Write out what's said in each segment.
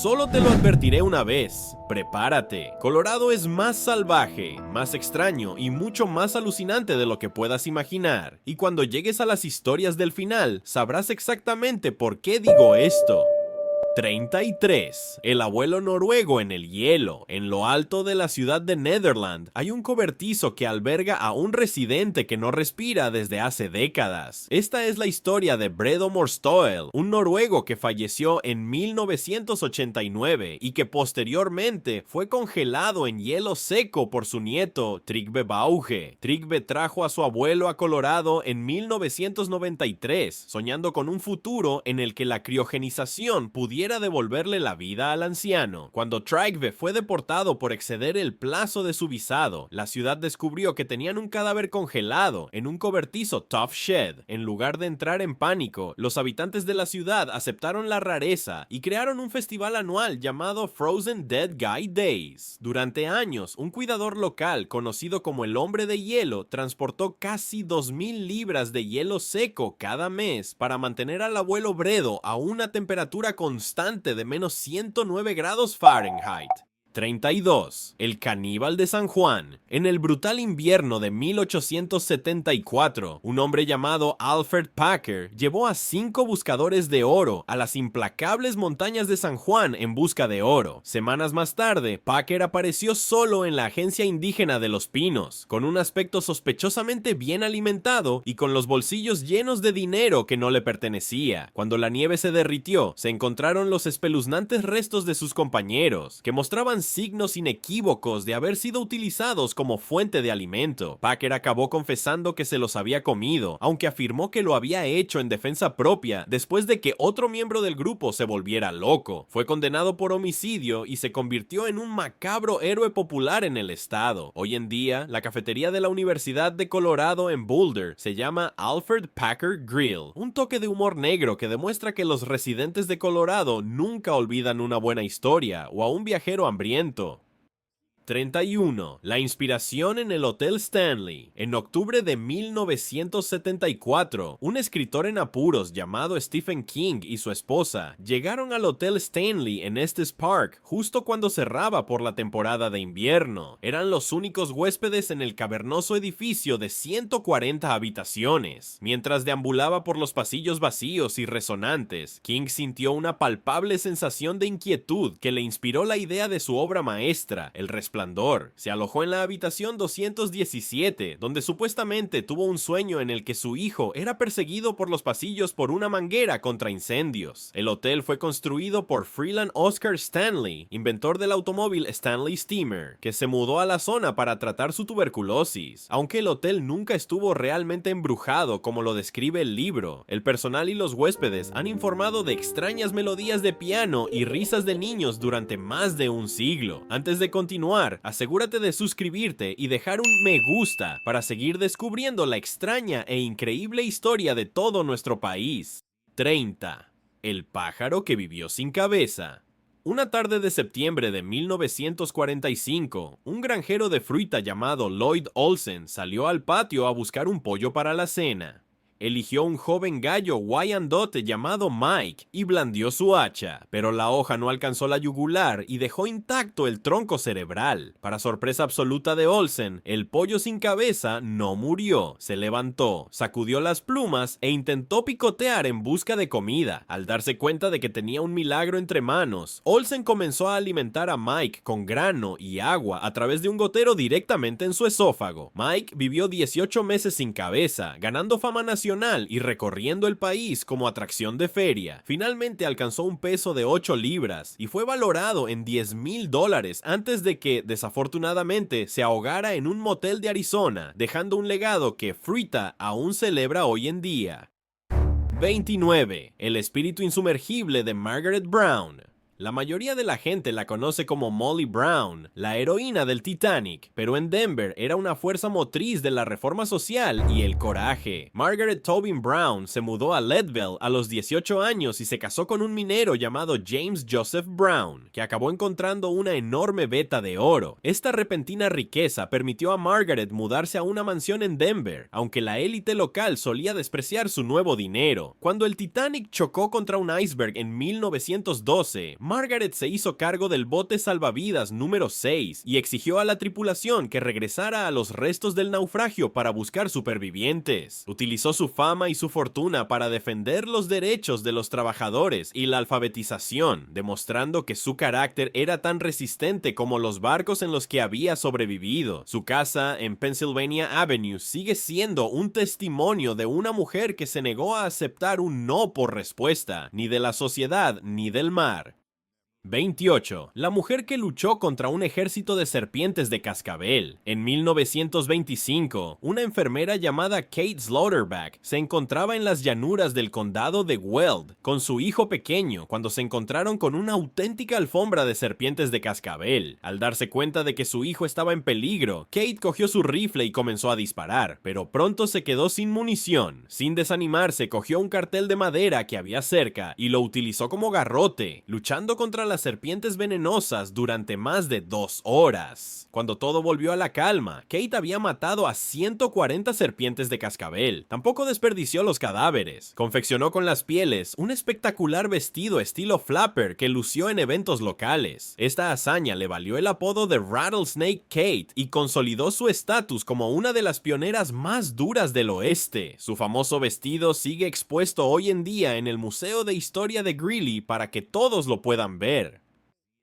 Solo te lo advertiré una vez, prepárate. Colorado es más salvaje, más extraño y mucho más alucinante de lo que puedas imaginar. Y cuando llegues a las historias del final, sabrás exactamente por qué digo esto. 33. El abuelo noruego en el hielo. En lo alto de la ciudad de Nederland hay un cobertizo que alberga a un residente que no respira desde hace décadas. Esta es la historia de Bredomor Stoel, un noruego que falleció en 1989 y que posteriormente fue congelado en hielo seco por su nieto Trygve Bauge. Trygve trajo a su abuelo a Colorado en 1993, soñando con un futuro en el que la criogenización pudiera devolverle la vida al anciano. Cuando Trygve fue deportado por exceder el plazo de su visado, la ciudad descubrió que tenían un cadáver congelado en un cobertizo Tough Shed. En lugar de entrar en pánico, los habitantes de la ciudad aceptaron la rareza y crearon un festival anual llamado Frozen Dead Guy Days. Durante años, un cuidador local, conocido como el Hombre de Hielo, transportó casi 2000 libras de hielo seco cada mes para mantener al abuelo Bredo a una temperatura constante de menos 109 grados Fahrenheit. 32. El caníbal de San Juan. En el brutal invierno de 1874, un hombre llamado Alfred Packer llevó a 5 buscadores de oro a las implacables montañas de San Juan en busca de oro. Semanas más tarde, Packer apareció solo en la agencia indígena de Los Pinos, con un aspecto sospechosamente bien alimentado y con los bolsillos llenos de dinero que no le pertenecía. Cuando la nieve se derritió, se encontraron los espeluznantes restos de sus compañeros, que mostraban signos inequívocos de haber sido utilizados como fuente de alimento. Packer acabó confesando que se los había comido, aunque afirmó que lo había hecho en defensa propia después de que otro miembro del grupo se volviera loco. Fue condenado por homicidio y se convirtió en un macabro héroe popular en el estado. Hoy en día, la cafetería de la Universidad de Colorado en Boulder se llama Alfred Packer Grill, un toque de humor negro que demuestra que los residentes de Colorado nunca olvidan una buena historia o a un viajero hambriento. 31. La inspiración en el Hotel Stanley. En octubre de 1974, un escritor en apuros llamado Stephen King y su esposa llegaron al Hotel Stanley en Estes Park justo cuando cerraba por la temporada de invierno. Eran los únicos huéspedes en el cavernoso edificio de 140 habitaciones. Mientras deambulaba por los pasillos vacíos y resonantes, King sintió una palpable sensación de inquietud que le inspiró la idea de su obra maestra, El Resplandor. Se alojó en la habitación 217, donde supuestamente tuvo un sueño en el que su hijo era perseguido por los pasillos por una manguera contra incendios. El hotel fue construido por Freeland Oscar Stanley, inventor del automóvil Stanley Steamer, que se mudó a la zona para tratar su tuberculosis. Aunque el hotel nunca estuvo realmente embrujado como lo describe el libro, el personal y los huéspedes han informado de extrañas melodías de piano y risas de niños durante más de un siglo. Antes de continuar, asegúrate de suscribirte y dejar un me gusta para seguir descubriendo la extraña e increíble historia de todo nuestro país. 30. El pájaro que vivió sin cabeza. Una tarde de septiembre de 1945, un granjero de fruta llamado Lloyd Olsen salió al patio a buscar un pollo para la cena. Eligió un joven gallo Wyandotte llamado Mike y blandió su hacha, pero la hoja no alcanzó la yugular y dejó intacto el tronco cerebral. Para sorpresa absoluta de Olsen, el pollo sin cabeza no murió. Se levantó, sacudió las plumas e intentó picotear en busca de comida. Al darse cuenta de que tenía un milagro entre manos, Olsen comenzó a alimentar a Mike con grano y agua a través de un gotero directamente en su esófago. Mike vivió 18 meses sin cabeza, ganando fama nacional y recorriendo el país como atracción de feria. Finalmente alcanzó un peso de 8 libras y fue valorado en $10,000 antes de que, desafortunadamente, se ahogara en un motel de Arizona, dejando un legado que Fruita aún celebra hoy en día. 29. El espíritu insumergible de Margaret Brown. La mayoría de la gente la conoce como Molly Brown, la heroína del Titanic, pero en Denver era una fuerza motriz de la reforma social y el coraje. Margaret Tobin Brown se mudó a Leadville a los 18 años y se casó con un minero llamado James Joseph Brown, que acabó encontrando una enorme veta de oro. Esta repentina riqueza permitió a Margaret mudarse a una mansión en Denver, aunque la élite local solía despreciar su nuevo dinero. Cuando el Titanic chocó contra un iceberg en 1912, Margaret se hizo cargo del bote salvavidas número 6 y exigió a la tripulación que regresara a los restos del naufragio para buscar supervivientes. Utilizó su fama y su fortuna para defender los derechos de los trabajadores y la alfabetización, demostrando que su carácter era tan resistente como los barcos en los que había sobrevivido. Su casa en Pennsylvania Avenue sigue siendo un testimonio de una mujer que se negó a aceptar un no por respuesta, ni de la sociedad ni del mar. 28. La mujer que luchó contra un ejército de serpientes de cascabel. En 1925, una enfermera llamada Kate Slaughterback se encontraba en las llanuras del condado de Weld con su hijo pequeño cuando se encontraron con una auténtica alfombra de serpientes de cascabel. Al darse cuenta de que su hijo estaba en peligro, Kate cogió su rifle y comenzó a disparar, pero pronto se quedó sin munición. Sin desanimarse, cogió un cartel de madera que había cerca y lo utilizó como garrote, luchando contra las serpientes venenosas durante más de 2 horas. Cuando todo volvió a la calma, Kate había matado a 140 serpientes de cascabel. Tampoco desperdició los cadáveres. Confeccionó con las pieles un espectacular vestido estilo flapper que lució en eventos locales. Esta hazaña le valió el apodo de Rattlesnake Kate y consolidó su estatus como una de las pioneras más duras del oeste. Su famoso vestido sigue expuesto hoy en día en el Museo de Historia de Greeley para que todos lo puedan ver.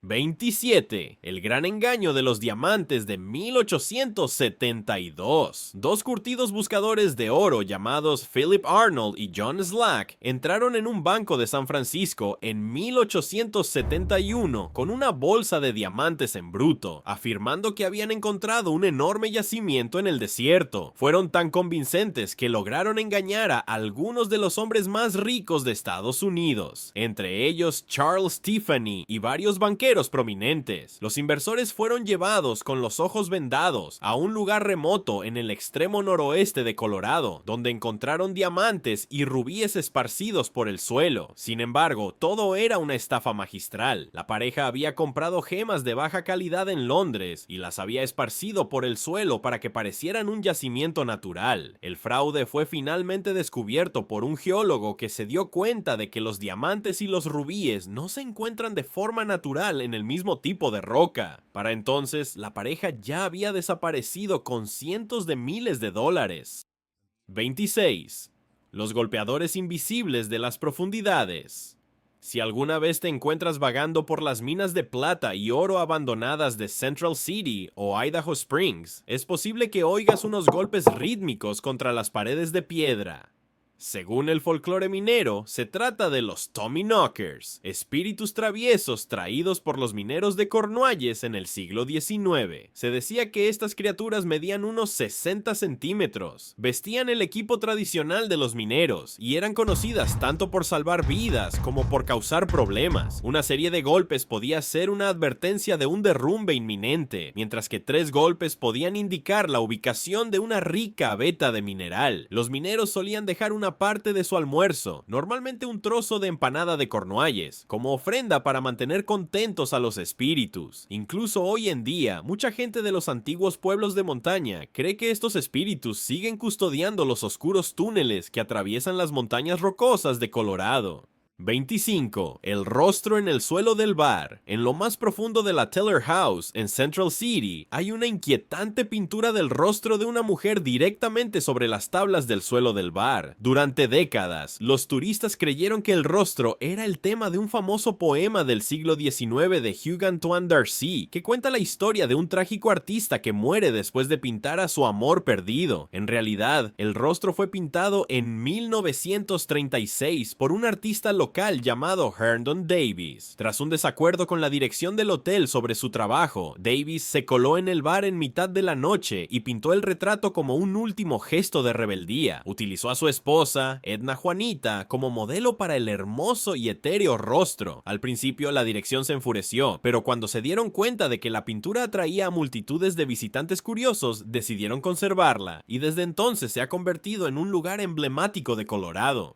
27. El gran engaño de los diamantes de 1872. Dos curtidos buscadores de oro llamados Philip Arnold y John Slack entraron en un banco de San Francisco en 1871 con una bolsa de diamantes en bruto, afirmando que habían encontrado un enorme yacimiento en el desierto. Fueron tan convincentes que lograron engañar a algunos de los hombres más ricos de Estados Unidos, entre ellos Charles Tiffany y varios banqueros prominentes. Los inversores fueron llevados con los ojos vendados a un lugar remoto en el extremo noroeste de Colorado, donde encontraron diamantes y rubíes esparcidos por el suelo. Sin embargo, todo era una estafa magistral. La pareja había comprado gemas de baja calidad en Londres y las había esparcido por el suelo para que parecieran un yacimiento natural. El fraude fue finalmente descubierto por un geólogo que se dio cuenta de que los diamantes y los rubíes no se encuentran de forma natural en el mismo tipo de roca. Para entonces, la pareja ya había desaparecido con cientos de miles de dólares. 26. Los golpeadores invisibles de las profundidades. Si alguna vez te encuentras vagando por las minas de plata y oro abandonadas de Central City o Idaho Springs, es posible que oigas unos golpes rítmicos contra las paredes de piedra. Según el folclore minero, se trata de los Tommyknockers, espíritus traviesos traídos por los mineros de Cornualles en el siglo XIX. Se decía que estas criaturas medían unos 60 centímetros, vestían el equipo tradicional de los mineros y eran conocidas tanto por salvar vidas como por causar problemas. Una serie de golpes podía ser una advertencia de un derrumbe inminente, mientras que 3 golpes podían indicar la ubicación de una rica veta de mineral. Los mineros solían dejar una parte de su almuerzo, normalmente un trozo de empanada de Cornualles, como ofrenda para mantener contentos a los espíritus. Incluso hoy en día, mucha gente de los antiguos pueblos de montaña cree que estos espíritus siguen custodiando los oscuros túneles que atraviesan las montañas rocosas de Colorado. 25. El rostro en el suelo del bar. En lo más profundo de la Teller House, en Central City, hay una inquietante pintura del rostro de una mujer directamente sobre las tablas del suelo del bar. Durante décadas, los turistas creyeron que el rostro era el tema de un famoso poema del siglo XIX de Hugh Antoine Darcy, que cuenta la historia de un trágico artista que muere después de pintar a su amor perdido. En realidad, el rostro fue pintado en 1936 por un artista local llamado Herndon Davis. Tras un desacuerdo con la dirección del hotel sobre su trabajo, Davis se coló en el bar en mitad de la noche y pintó el retrato como un último gesto de rebeldía. Utilizó a su esposa, Edna Juanita, como modelo para el hermoso y etéreo rostro. Al principio la dirección se enfureció, pero cuando se dieron cuenta de que la pintura atraía a multitudes de visitantes curiosos, decidieron conservarla, y desde entonces se ha convertido en un lugar emblemático de Colorado.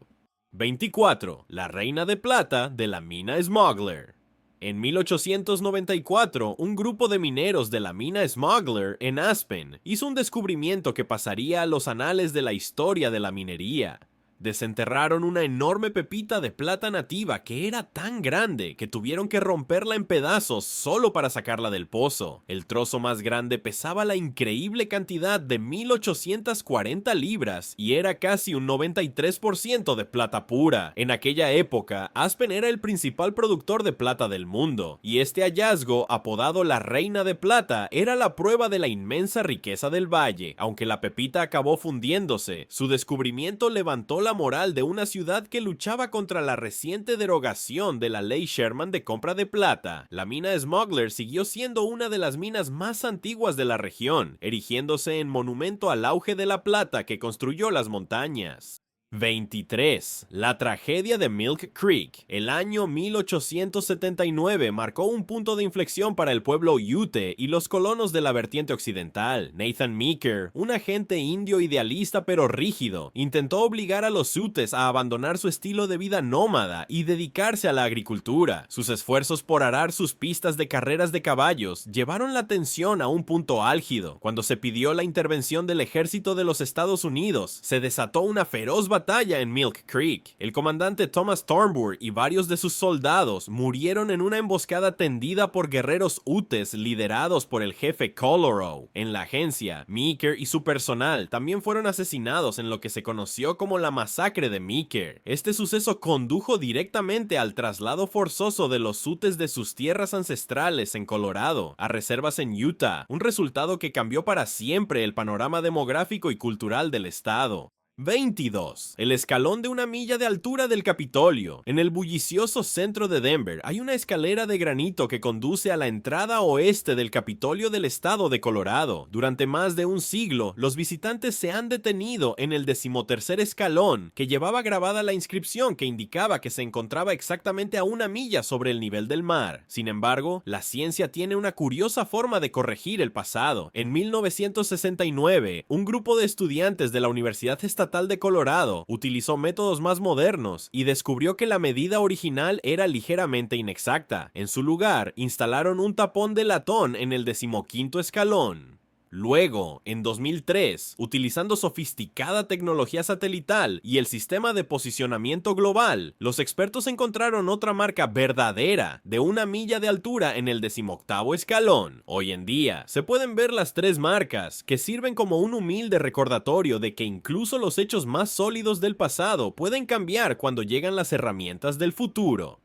24. La reina de plata de la mina Smuggler. En 1894, un grupo de mineros de la mina Smuggler en Aspen hizo un descubrimiento que pasaría a los anales de la historia de la minería. Desenterraron una enorme pepita de plata nativa que era tan grande que tuvieron que romperla en pedazos solo para sacarla del pozo. El trozo más grande pesaba la increíble cantidad de 1840 libras y era casi un 93% de plata pura. En aquella época, Aspen era el principal productor de plata del mundo, y este hallazgo, apodado la Reina de Plata, era la prueba de la inmensa riqueza del valle. Aunque la pepita acabó fundiéndose, su descubrimiento levantó la moral de una ciudad que luchaba contra la reciente derogación de la ley Sherman de compra de plata. La mina Smuggler siguió siendo una de las minas más antiguas de la región, erigiéndose en monumento al auge de la plata que construyó las montañas. 23. La tragedia de Milk Creek. El año 1879 marcó un punto de inflexión para el pueblo Ute y los colonos de la vertiente occidental. Nathan Meeker, un agente indio idealista pero rígido, intentó obligar a los Utes a abandonar su estilo de vida nómada y dedicarse a la agricultura. Sus esfuerzos por arar sus pistas de carreras de caballos llevaron la tensión a un punto álgido. Cuando se pidió la intervención del ejército de los Estados Unidos, se desató una feroz batalla en Milk Creek. El comandante Thomas Thornburg y varios de sus soldados murieron en una emboscada tendida por guerreros Utes liderados por el jefe Colorow. En la agencia, Meeker y su personal también fueron asesinados en lo que se conoció como la masacre de Meeker. Este suceso condujo directamente al traslado forzoso de los Utes de sus tierras ancestrales en Colorado a reservas en Utah, un resultado que cambió para siempre el panorama demográfico y cultural del estado. 22. El escalón de una milla de altura del Capitolio. En el bullicioso centro de Denver hay una escalera de granito que conduce a la entrada oeste del Capitolio del estado de Colorado. Durante más de un siglo, los visitantes se han detenido en el 13º escalón, que llevaba grabada la inscripción que indicaba que se encontraba exactamente a una milla sobre el nivel del mar. Sin embargo, la ciencia tiene una curiosa forma de corregir el pasado. En 1969, un grupo de estudiantes de la Universidad Estatal de Colorado utilizó métodos más modernos y descubrió que la medida original era ligeramente inexacta. En su lugar, instalaron un tapón de latón en el 15º escalón. Luego, en 2003, utilizando sofisticada tecnología satelital y el sistema de posicionamiento global, los expertos encontraron otra marca verdadera de una milla de altura en el 18º escalón. Hoy en día, se pueden ver las tres marcas, que sirven como un humilde recordatorio de que incluso los hechos más sólidos del pasado pueden cambiar cuando llegan las herramientas del futuro.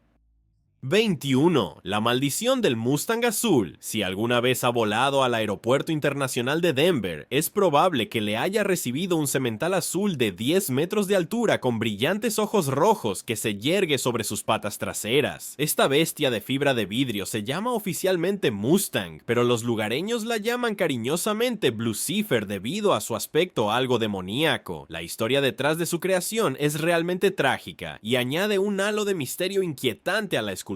21. La maldición del Mustang azul. Si alguna vez ha volado al aeropuerto internacional de Denver, es probable que le haya recibido un semental azul de 10 metros de altura con brillantes ojos rojos que se yergue sobre sus patas traseras. Esta bestia de fibra de vidrio se llama oficialmente Mustang, pero los lugareños la llaman cariñosamente Blucifer debido a su aspecto algo demoníaco. La historia detrás de su creación es realmente trágica y añade un halo de misterio inquietante a la escultura.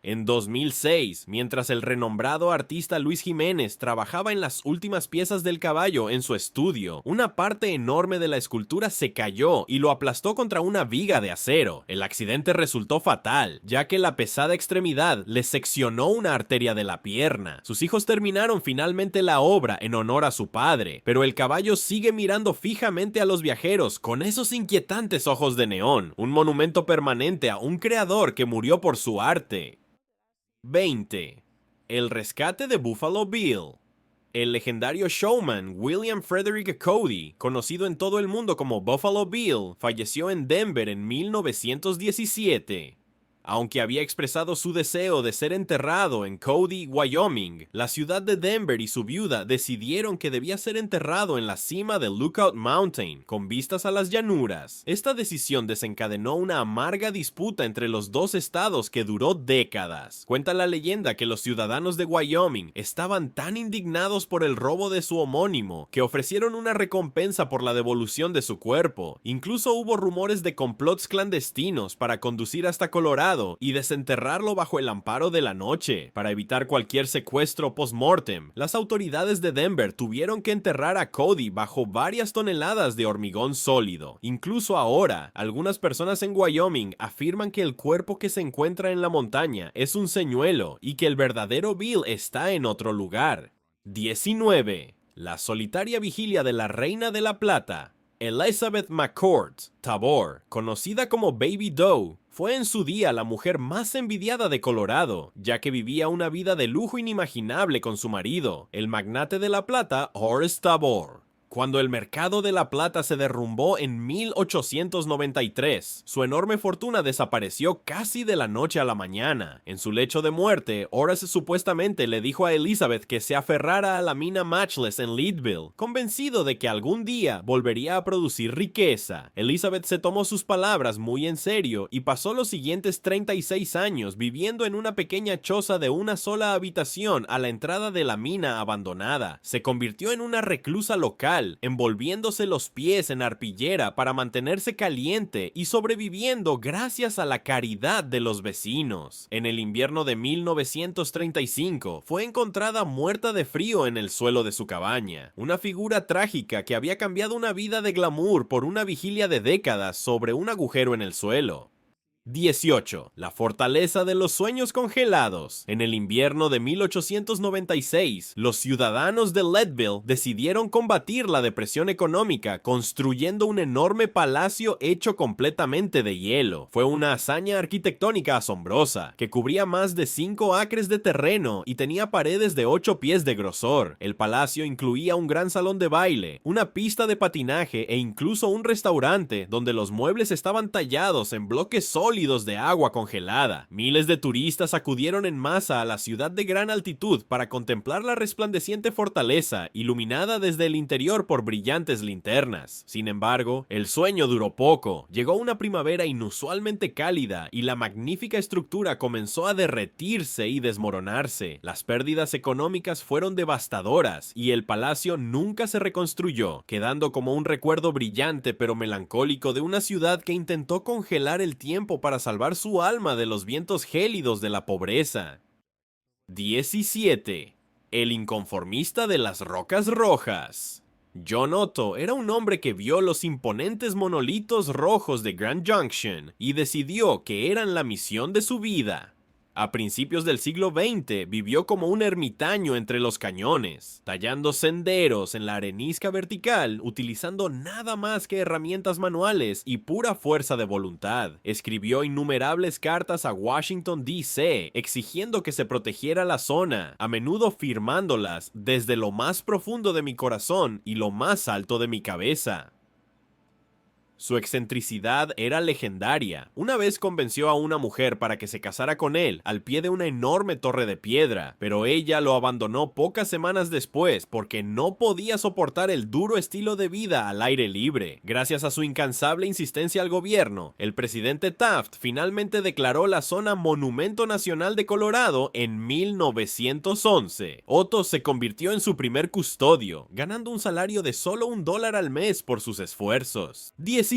En 2006, mientras el renombrado artista Luis Jiménez trabajaba en las últimas piezas del caballo en su estudio, una parte enorme de la escultura se cayó y lo aplastó contra una viga de acero. El accidente resultó fatal, ya que la pesada extremidad le seccionó una arteria de la pierna. Sus hijos terminaron finalmente la obra en honor a su padre, pero el caballo sigue mirando fijamente a los viajeros con esos inquietantes ojos de neón, un monumento permanente a un creador que murió por su arte. 20. El rescate de Buffalo Bill. El legendario showman William Frederick Cody, conocido en todo el mundo como Buffalo Bill, falleció en Denver en 1917. Aunque había expresado su deseo de ser enterrado en Cody, Wyoming, la ciudad de Denver y su viuda decidieron que debía ser enterrado en la cima de Lookout Mountain, con vistas a las llanuras. Esta decisión desencadenó una amarga disputa entre los dos estados que duró décadas. Cuenta la leyenda que los ciudadanos de Wyoming estaban tan indignados por el robo de su homónimo que ofrecieron una recompensa por la devolución de su cuerpo. Incluso hubo rumores de complots clandestinos para conducir hasta Colorado y desenterrarlo bajo el amparo de la noche. Para evitar cualquier secuestro post-mortem, las autoridades de Denver tuvieron que enterrar a Cody bajo varias toneladas de hormigón sólido. Incluso ahora, algunas personas en Wyoming afirman que el cuerpo que se encuentra en la montaña es un señuelo y que el verdadero Bill está en otro lugar. 19. La solitaria vigilia de la Reina de la Plata. Elizabeth McCord Tabor, conocida como Baby Doe, fue en su día la mujer más envidiada de Colorado, ya que vivía una vida de lujo inimaginable con su marido, el magnate de la plata Horace Tabor. Cuando el mercado de la plata se derrumbó en 1893, su enorme fortuna desapareció casi de la noche a la mañana. En su lecho de muerte, Horace supuestamente le dijo a Elizabeth que se aferrara a la mina Matchless en Leadville, convencido de que algún día volvería a producir riqueza. Elizabeth se tomó sus palabras muy en serio y pasó los siguientes 36 años viviendo en una pequeña choza de una sola habitación a la entrada de la mina abandonada. Se convirtió en una reclusa local, envolviéndose los pies en arpillera para mantenerse caliente y sobreviviendo gracias a la caridad de los vecinos. En el invierno de 1935 fue encontrada muerta de frío en el suelo de su cabaña, una figura trágica que había cambiado una vida de glamour por una vigilia de décadas sobre un agujero en el suelo. 18. La fortaleza de los sueños congelados. En el invierno de 1896, los ciudadanos de Leadville decidieron combatir la depresión económica construyendo un enorme palacio hecho completamente de hielo. Fue una hazaña arquitectónica asombrosa, que cubría más de 5 acres de terreno y tenía paredes de 8 pies de grosor. El palacio incluía un gran salón de baile, una pista de patinaje e incluso un restaurante donde los muebles estaban tallados en bloques sólidos de agua congelada. Miles de turistas acudieron en masa a la ciudad de gran altitud para contemplar la resplandeciente fortaleza, iluminada desde el interior por brillantes linternas. Sin embargo, el sueño duró poco. Llegó una primavera inusualmente cálida y la magnífica estructura comenzó a derretirse y desmoronarse. Las pérdidas económicas fueron devastadoras y el palacio nunca se reconstruyó, quedando como un recuerdo brillante pero melancólico de una ciudad que intentó congelar el tiempo para salvar su alma de los vientos gélidos de la pobreza. 17. El inconformista de las rocas rojas. John Otto era un hombre que vio los imponentes monolitos rojos de Grand Junction y decidió que eran la misión de su vida. A principios del siglo XX vivió como un ermitaño entre los cañones, tallando senderos en la arenisca vertical, utilizando nada más que herramientas manuales y pura fuerza de voluntad. Escribió innumerables cartas a Washington, D.C., exigiendo que se protegiera la zona, a menudo firmándolas desde lo más profundo de mi corazón y lo más alto de mi cabeza. Su excentricidad era legendaria. Una vez convenció a una mujer para que se casara con él al pie de una enorme torre de piedra, pero ella lo abandonó pocas semanas después porque no podía soportar el duro estilo de vida al aire libre. Gracias a su incansable insistencia al gobierno, el presidente Taft finalmente declaró la zona Monumento Nacional de Colorado en 1911. Otto se convirtió en su primer custodio, ganando un salario de solo $1 al mes por sus esfuerzos. 16.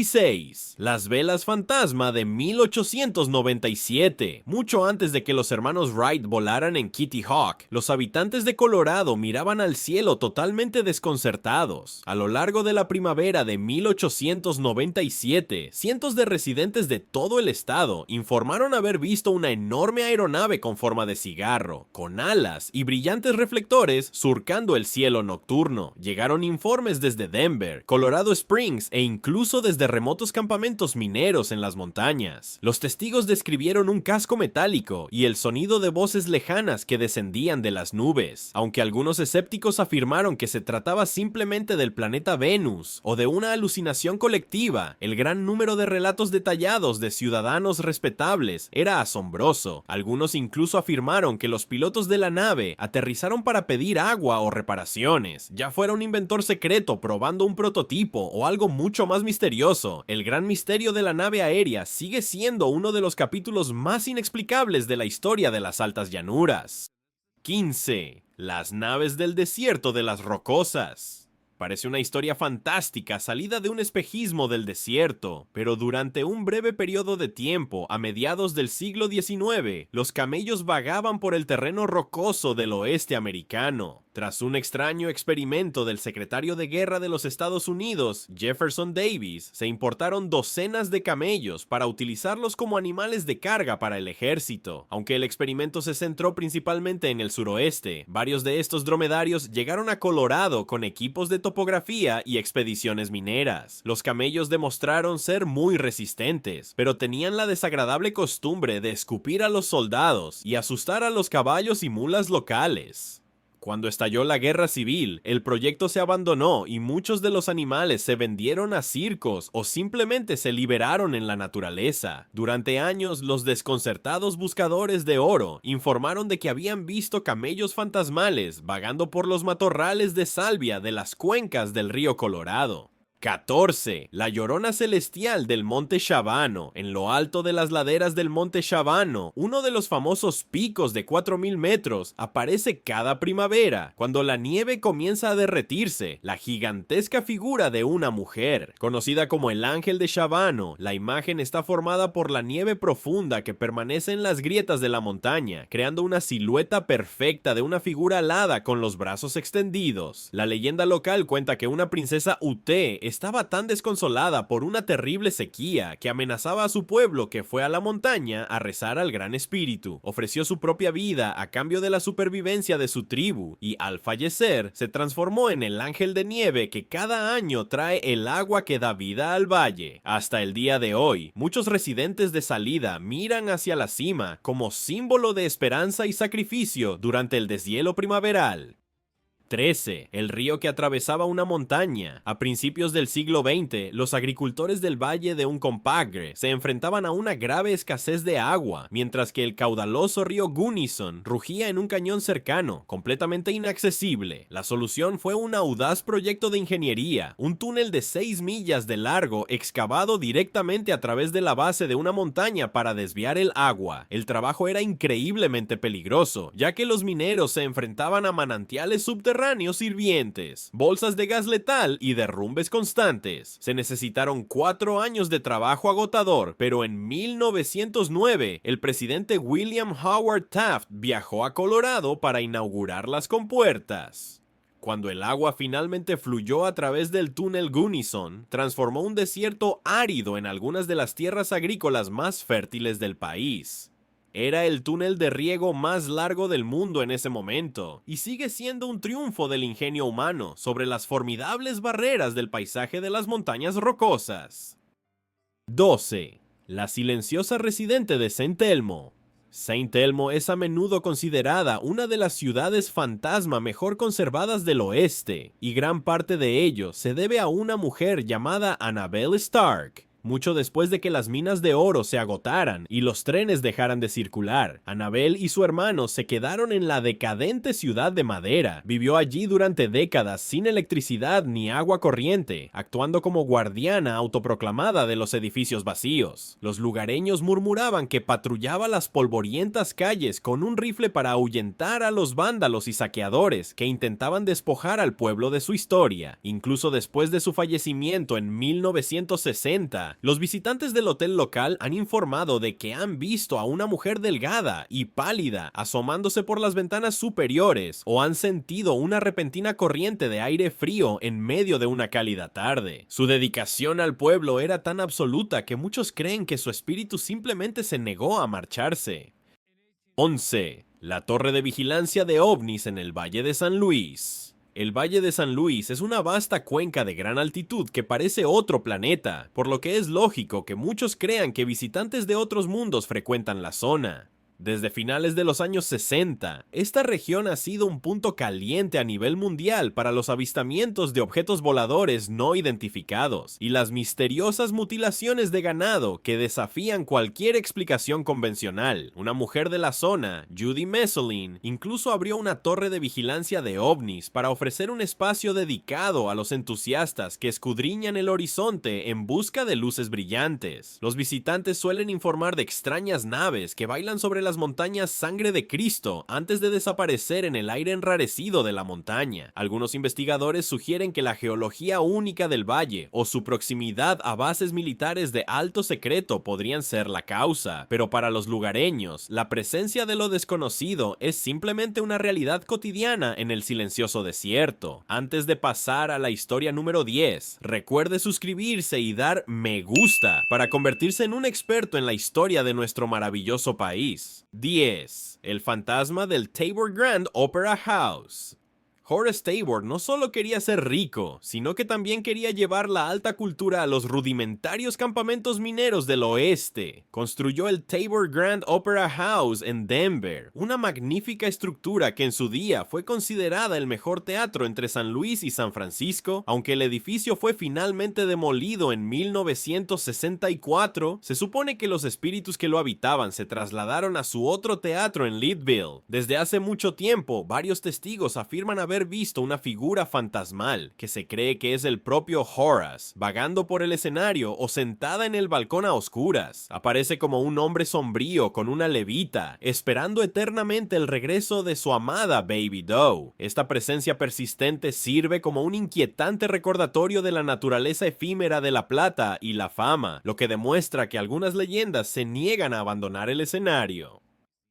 Las velas fantasma de 1897. Mucho antes de que los hermanos Wright volaran en Kitty Hawk, los habitantes de Colorado miraban al cielo totalmente desconcertados. A lo largo de la primavera de 1897, cientos de residentes de todo el estado informaron haber visto una enorme aeronave con forma de cigarro, con alas y brillantes reflectores surcando el cielo nocturno. Llegaron informes desde Denver, Colorado Springs e incluso desde remotos campamentos mineros en las montañas. Los testigos describieron un casco metálico y el sonido de voces lejanas que descendían de las nubes, aunque algunos escépticos afirmaron que se trataba simplemente del planeta Venus o de una alucinación colectiva. El gran número de relatos detallados de ciudadanos respetables era asombroso. Algunos incluso afirmaron que los pilotos de la nave aterrizaron para pedir agua o reparaciones, ya fuera un inventor secreto probando un prototipo o algo mucho más misterioso. El gran misterio de la nave aérea sigue siendo uno de los capítulos más inexplicables de la historia de las altas llanuras. 15. Las naves del desierto de las Rocosas. Parece una historia fantástica salida de un espejismo del desierto, pero durante un breve periodo de tiempo, a mediados del siglo XIX, los camellos vagaban por el terreno rocoso del oeste americano. Tras un extraño experimento del secretario de Guerra de los Estados Unidos, Jefferson Davis, se importaron docenas de camellos para utilizarlos como animales de carga para el ejército. Aunque el experimento se centró principalmente en el suroeste, varios de estos dromedarios llegaron a Colorado con equipos de topografía y expediciones mineras. Los camellos demostraron ser muy resistentes, pero tenían la desagradable costumbre de escupir a los soldados y asustar a los caballos y mulas locales. Cuando estalló la guerra civil, el proyecto se abandonó y muchos de los animales se vendieron a circos o simplemente se liberaron en la naturaleza. Durante años, los desconcertados buscadores de oro informaron de que habían visto camellos fantasmales vagando por los matorrales de salvia de las cuencas del río Colorado. 14. La Llorona Celestial del Monte Shabano. En lo alto de las laderas del Monte Shabano, uno de los famosos picos de 4000 metros, aparece cada primavera, cuando la nieve comienza a derretirse, la gigantesca figura de una mujer. Conocida como el Ángel de Shabano, la imagen está formada por la nieve profunda que permanece en las grietas de la montaña, creando una silueta perfecta de una figura alada con los brazos extendidos. La leyenda local cuenta que una princesa Ute estaba tan desconsolada por una terrible sequía que amenazaba a su pueblo que fue a la montaña a rezar al Gran Espíritu. Ofreció su propia vida a cambio de la supervivencia de su tribu y al fallecer se transformó en el ángel de nieve que cada año trae el agua que da vida al valle. Hasta el día de hoy, muchos residentes de Salida miran hacia la cima como símbolo de esperanza y sacrificio durante el deshielo primaveral. 13. El río que atravesaba una montaña. A principios del siglo XX, los agricultores del valle de Uncompahgre se enfrentaban a una grave escasez de agua, mientras que el caudaloso río Gunnison rugía en un cañón cercano, completamente inaccesible. La solución fue un audaz proyecto de ingeniería, un túnel de 6 millas de largo excavado directamente a través de la base de una montaña para desviar el agua. El trabajo era increíblemente peligroso, ya que los mineros se enfrentaban a manantiales subterráneos hirvientes, bolsas de gas letal y derrumbes constantes. Se necesitaron 4 años de trabajo agotador, pero en 1909 el presidente William Howard Taft viajó a Colorado para inaugurar las compuertas. Cuando el agua finalmente fluyó a través del túnel Gunnison, transformó un desierto árido en algunas de las tierras agrícolas más fértiles del país. Era el túnel de riego más largo del mundo en ese momento, y sigue siendo un triunfo del ingenio humano sobre las formidables barreras del paisaje de las montañas rocosas. 12. La silenciosa residente de Saint Elmo. Saint Elmo es a menudo considerada una de las ciudades fantasma mejor conservadas del oeste, y gran parte de ello se debe a una mujer llamada Annabelle Stark. Mucho después de que las minas de oro se agotaran y los trenes dejaran de circular, Annabelle y su hermano se quedaron en la decadente ciudad de madera. Vivió allí durante décadas sin electricidad ni agua corriente, actuando como guardiana autoproclamada de los edificios vacíos. Los lugareños murmuraban que patrullaba las polvorientas calles con un rifle para ahuyentar a los vándalos y saqueadores que intentaban despojar al pueblo de su historia. Incluso después de su fallecimiento en 1960, los visitantes del hotel local han informado de que han visto a una mujer delgada y pálida asomándose por las ventanas superiores o han sentido una repentina corriente de aire frío en medio de una cálida tarde. Su dedicación al pueblo era tan absoluta que muchos creen que su espíritu simplemente se negó a marcharse. 11. La torre de vigilancia de ovnis en el Valle de San Luis. El Valle de San Luis es una vasta cuenca de gran altitud que parece otro planeta, por lo que es lógico que muchos crean que visitantes de otros mundos frecuentan la zona. Desde finales de los años 60, esta región ha sido un punto caliente a nivel mundial para los avistamientos de objetos voladores no identificados y las misteriosas mutilaciones de ganado que desafían cualquier explicación convencional. Una mujer de la zona, Judy Mesolin, incluso abrió una torre de vigilancia de ovnis para ofrecer un espacio dedicado a los entusiastas que escudriñan el horizonte en busca de luces brillantes. Los visitantes suelen informar de extrañas naves que bailan sobre las montañas Sangre de Cristo antes de desaparecer en el aire enrarecido de la montaña. Algunos investigadores sugieren que la geología única del valle o su proximidad a bases militares de alto secreto podrían ser la causa, pero para los lugareños, la presencia de lo desconocido es simplemente una realidad cotidiana en el silencioso desierto. Antes de pasar a la historia número 10, recuerde suscribirse y dar me gusta para convertirse en un experto en la historia de nuestro maravilloso país. 10. El fantasma del Tabor Grand Opera House. Horace Tabor no solo quería ser rico, sino que también quería llevar la alta cultura a los rudimentarios campamentos mineros del oeste. Construyó el Tabor Grand Opera House en Denver, una magnífica estructura que en su día fue considerada el mejor teatro entre San Luis y San Francisco. Aunque el edificio fue finalmente demolido en 1964, se supone que los espíritus que lo habitaban se trasladaron a su otro teatro en Leadville. Desde hace mucho tiempo, varios testigos afirman haber visto una figura fantasmal que se cree que es el propio Horace, vagando por el escenario o sentada en el balcón a oscuras. Aparece como un hombre sombrío con una levita, esperando eternamente el regreso de su amada Baby Doe. Esta presencia persistente sirve como un inquietante recordatorio de la naturaleza efímera de la plata y la fama, lo que demuestra que algunas leyendas se niegan a abandonar el escenario.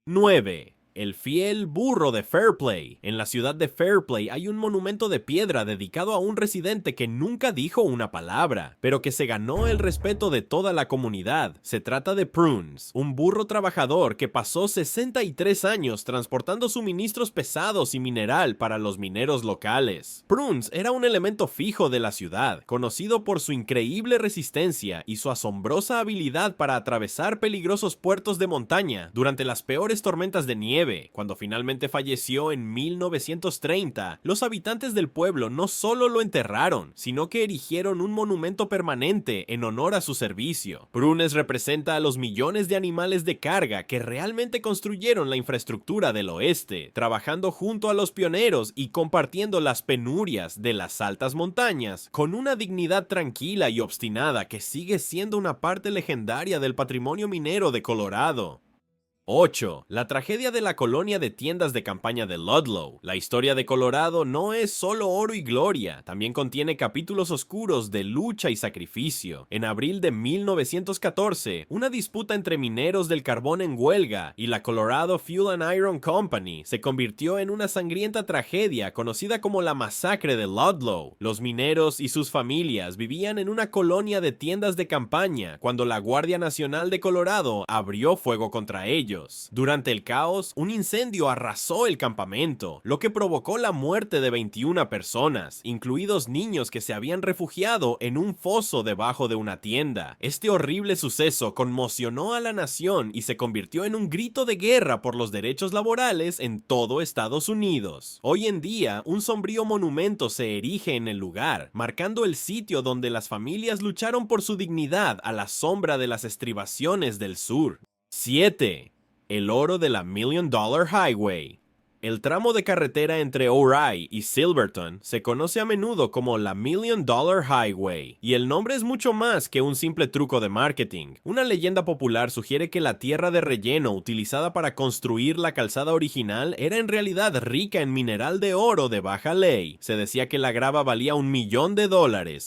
9. El fiel burro de Fairplay. En la ciudad de Fairplay hay un monumento de piedra dedicado a un residente que nunca dijo una palabra, pero que se ganó el respeto de toda la comunidad. Se trata de Prunes, un burro trabajador que pasó 63 años transportando suministros pesados y mineral para los mineros locales. Prunes era un elemento fijo de la ciudad, conocido por su increíble resistencia y su asombrosa habilidad para atravesar peligrosos puertos de montaña durante las peores tormentas de nieve. Cuando finalmente falleció en 1930, los habitantes del pueblo no solo lo enterraron, sino que erigieron un monumento permanente en honor a su servicio. Prunes representa a los millones de animales de carga que realmente construyeron la infraestructura del oeste, trabajando junto a los pioneros y compartiendo las penurias de las altas montañas, con una dignidad tranquila y obstinada que sigue siendo una parte legendaria del patrimonio minero de Colorado. 8. La tragedia de la colonia de tiendas de campaña de Ludlow. La historia de Colorado no es solo oro y gloria, también contiene capítulos oscuros de lucha y sacrificio. En abril de 1914, una disputa entre mineros del carbón en huelga y la Colorado Fuel and Iron Company se convirtió en una sangrienta tragedia conocida como la masacre de Ludlow. Los mineros y sus familias vivían en una colonia de tiendas de campaña cuando la Guardia Nacional de Colorado abrió fuego contra ellos. Durante el caos, un incendio arrasó el campamento, lo que provocó la muerte de 21 personas, incluidos niños que se habían refugiado en un foso debajo de una tienda. Este horrible suceso conmocionó a la nación y se convirtió en un grito de guerra por los derechos laborales en todo Estados Unidos. Hoy en día, un sombrío monumento se erige en el lugar, marcando el sitio donde las familias lucharon por su dignidad a la sombra de las estribaciones del sur. 7. El oro de la Million Dollar Highway. El tramo de carretera entre Ouray y Silverton se conoce a menudo como la Million Dollar Highway, y el nombre es mucho más que un simple truco de marketing. Una leyenda popular sugiere que la tierra de relleno utilizada para construir la calzada original era en realidad rica en mineral de oro de baja ley. Se decía que la grava valía $1 millón,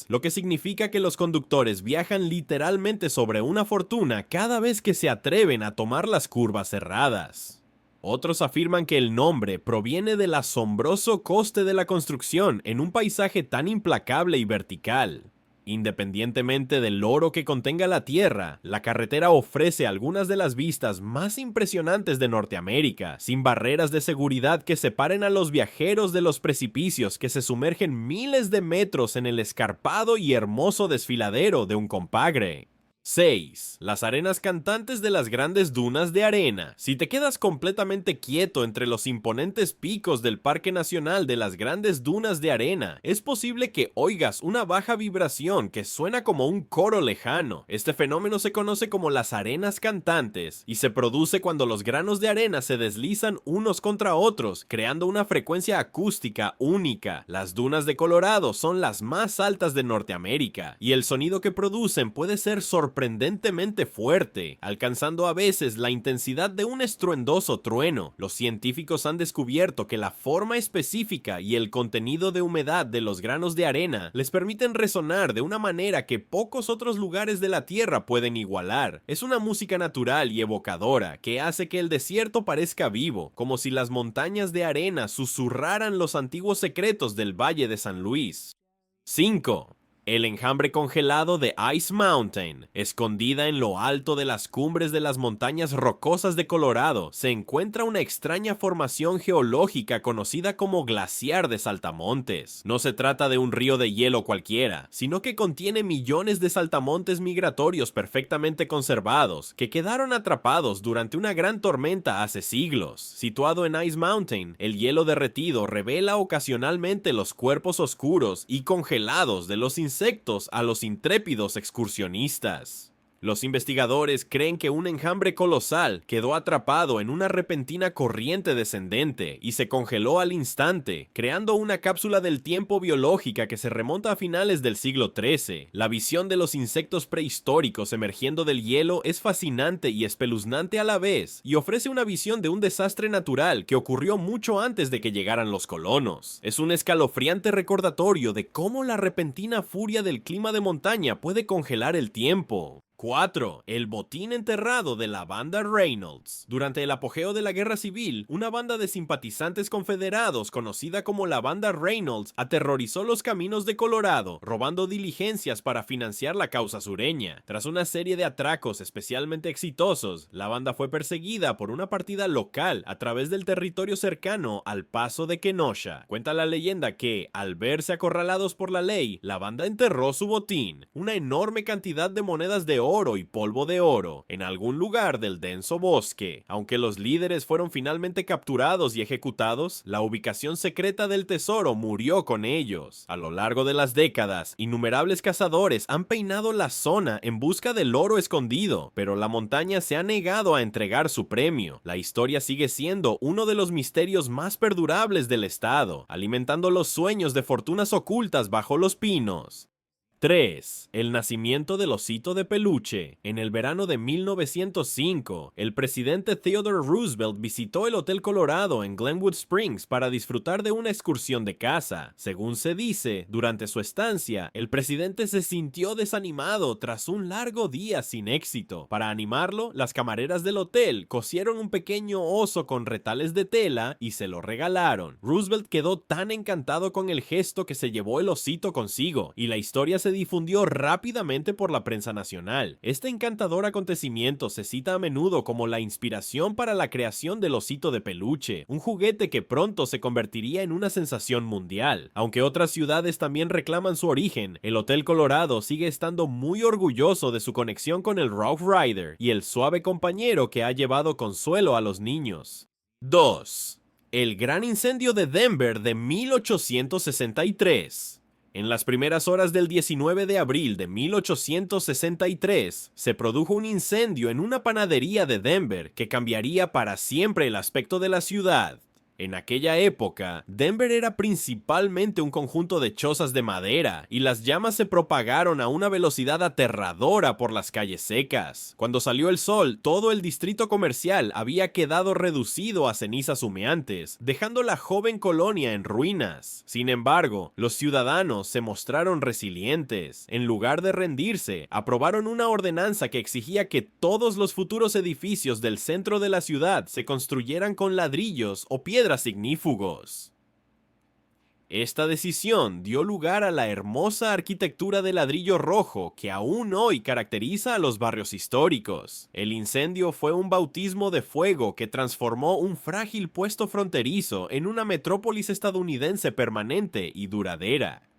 lo que significa que los conductores viajan literalmente sobre una fortuna cada vez que se atreven a tomar las curvas cerradas. Otros afirman que el nombre proviene del asombroso coste de la construcción en un paisaje tan implacable y vertical. Independientemente del oro que contenga la tierra, la carretera ofrece algunas de las vistas más impresionantes de Norteamérica, sin barreras de seguridad que separen a los viajeros de los precipicios que se sumergen miles de metros en el escarpado y hermoso desfiladero de un compagre. 6. Las arenas cantantes de las grandes dunas de arena. Si te quedas completamente quieto entre los imponentes picos del Parque Nacional de las Grandes Dunas de Arena, es posible que oigas una baja vibración que suena como un coro lejano. Este fenómeno se conoce como las arenas cantantes y se produce cuando los granos de arena se deslizan unos contra otros, creando una frecuencia acústica única. Las dunas de Colorado son las más altas de Norteamérica y el sonido que producen puede ser sorprendente sorprendentemente fuerte, alcanzando a veces la intensidad de un estruendoso trueno. Los científicos han descubierto que la forma específica y el contenido de humedad de los granos de arena les permiten resonar de una manera que pocos otros lugares de la Tierra pueden igualar. Es una música natural y evocadora que hace que el desierto parezca vivo, como si las montañas de arena susurraran los antiguos secretos del Valle de San Luis. 5. El enjambre congelado de Ice Mountain. Escondida en lo alto de las cumbres de las montañas rocosas de Colorado, se encuentra una extraña formación geológica conocida como Glaciar de Saltamontes. No se trata de un río de hielo cualquiera, sino que contiene millones de saltamontes migratorios perfectamente conservados, que quedaron atrapados durante una gran tormenta hace siglos. Situado en Ice Mountain, el hielo derretido revela ocasionalmente los cuerpos oscuros y congelados de los insectos a los intrépidos excursionistas. Los investigadores creen que un enjambre colosal quedó atrapado en una repentina corriente descendente y se congeló al instante, creando una cápsula del tiempo biológica que se remonta a finales del siglo XIII. La visión de los insectos prehistóricos emergiendo del hielo es fascinante y espeluznante a la vez, y ofrece una visión de un desastre natural que ocurrió mucho antes de que llegaran los colonos. Es un escalofriante recordatorio de cómo la repentina furia del clima de montaña puede congelar el tiempo. 4. El botín enterrado de la banda Reynolds. Durante el apogeo de la Guerra Civil, una banda de simpatizantes confederados conocida como la banda Reynolds aterrorizó los caminos de Colorado, robando diligencias para financiar la causa sureña. Tras una serie de atracos especialmente exitosos, la banda fue perseguida por una partida local a través del territorio cercano al paso de Kenosha. Cuenta la leyenda que, al verse acorralados por la ley, la banda enterró su botín, una enorme cantidad de monedas de oro y polvo de oro, en algún lugar del denso bosque. Aunque los líderes fueron finalmente capturados y ejecutados, la ubicación secreta del tesoro murió con ellos. A lo largo de las décadas, innumerables cazadores han peinado la zona en busca del oro escondido, pero la montaña se ha negado a entregar su premio. La historia sigue siendo uno de los misterios más perdurables del estado, alimentando los sueños de fortunas ocultas bajo los pinos. 3. El nacimiento del osito de peluche. En el verano de 1905, el presidente Theodore Roosevelt visitó el Hotel Colorado en Glenwood Springs para disfrutar de una excursión de caza. Según se dice, durante su estancia, el presidente se sintió desanimado tras un largo día sin éxito. Para animarlo, las camareras del hotel cosieron un pequeño oso con retales de tela y se lo regalaron. Roosevelt quedó tan encantado con el gesto que se llevó el osito consigo, y la historia se difundió rápidamente por la prensa nacional. Este encantador acontecimiento se cita a menudo como la inspiración para la creación del osito de peluche, un juguete que pronto se convertiría en una sensación mundial. Aunque otras ciudades también reclaman su origen, el Hotel Colorado sigue estando muy orgulloso de su conexión con el Rough Rider y el suave compañero que ha llevado consuelo a los niños. 2. El gran incendio de Denver de 1863. En las primeras horas del 19 de abril de 1863, se produjo un incendio en una panadería de Denver que cambiaría para siempre el aspecto de la ciudad. En aquella época, Denver era principalmente un conjunto de chozas de madera, y las llamas se propagaron a una velocidad aterradora por las calles secas. Cuando salió el sol, todo el distrito comercial había quedado reducido a cenizas humeantes, dejando la joven colonia en ruinas. Sin embargo, los ciudadanos se mostraron resilientes. En lugar de rendirse, aprobaron una ordenanza que exigía que todos los futuros edificios del centro de la ciudad se construyeran con ladrillos o piedras ignífugos. Esta decisión dio lugar a la hermosa arquitectura de ladrillo rojo que aún hoy caracteriza a los barrios históricos. El incendio fue un bautismo de fuego que transformó un frágil puesto fronterizo en una metrópolis estadounidense permanente y duradera.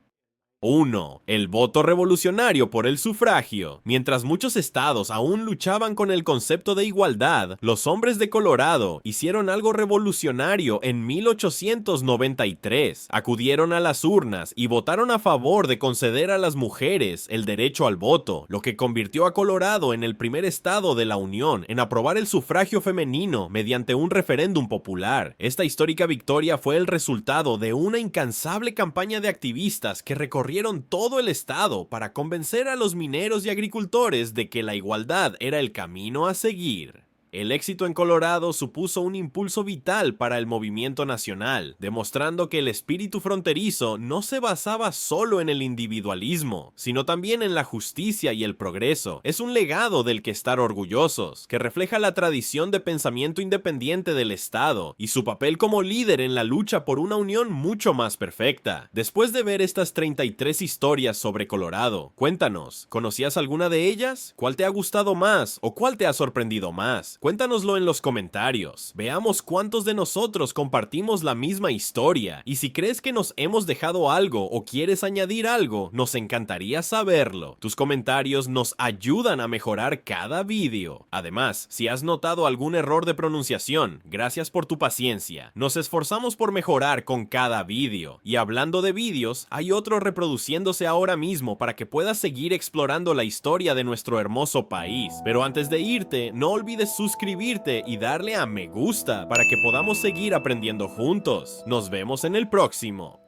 1. El voto revolucionario por el sufragio. Mientras muchos estados aún luchaban con el concepto de igualdad, los hombres de Colorado hicieron algo revolucionario en 1893. Acudieron a las urnas y votaron a favor de conceder a las mujeres el derecho al voto, lo que convirtió a Colorado en el primer estado de la Unión en aprobar el sufragio femenino mediante un referéndum popular. Esta histórica victoria fue el resultado de una incansable campaña de activistas que recorrieron recorrieron todo el estado para convencer a los mineros y agricultores de que la igualdad era el camino a seguir. El éxito en Colorado supuso un impulso vital para el movimiento nacional, demostrando que el espíritu fronterizo no se basaba solo en el individualismo, sino también en la justicia y el progreso. Es un legado del que estar orgullosos, que refleja la tradición de pensamiento independiente del Estado y su papel como líder en la lucha por una unión mucho más perfecta. Después de ver estas 33 historias sobre Colorado, cuéntanos, ¿conocías alguna de ellas? ¿Cuál te ha gustado más o cuál te ha sorprendido más? Cuéntanoslo en los comentarios. Veamos cuántos de nosotros compartimos la misma historia. Y si crees que nos hemos dejado algo o quieres añadir algo, nos encantaría saberlo. Tus comentarios nos ayudan a mejorar cada vídeo. Además, si has notado algún error de pronunciación, gracias por tu paciencia. Nos esforzamos por mejorar con cada vídeo. Y hablando de vídeos, hay otro reproduciéndose ahora mismo para que puedas seguir explorando la historia de nuestro hermoso país. Pero antes de irte, no olvides suscribirte y darle a me gusta para que podamos seguir aprendiendo juntos. Nos vemos en el próximo.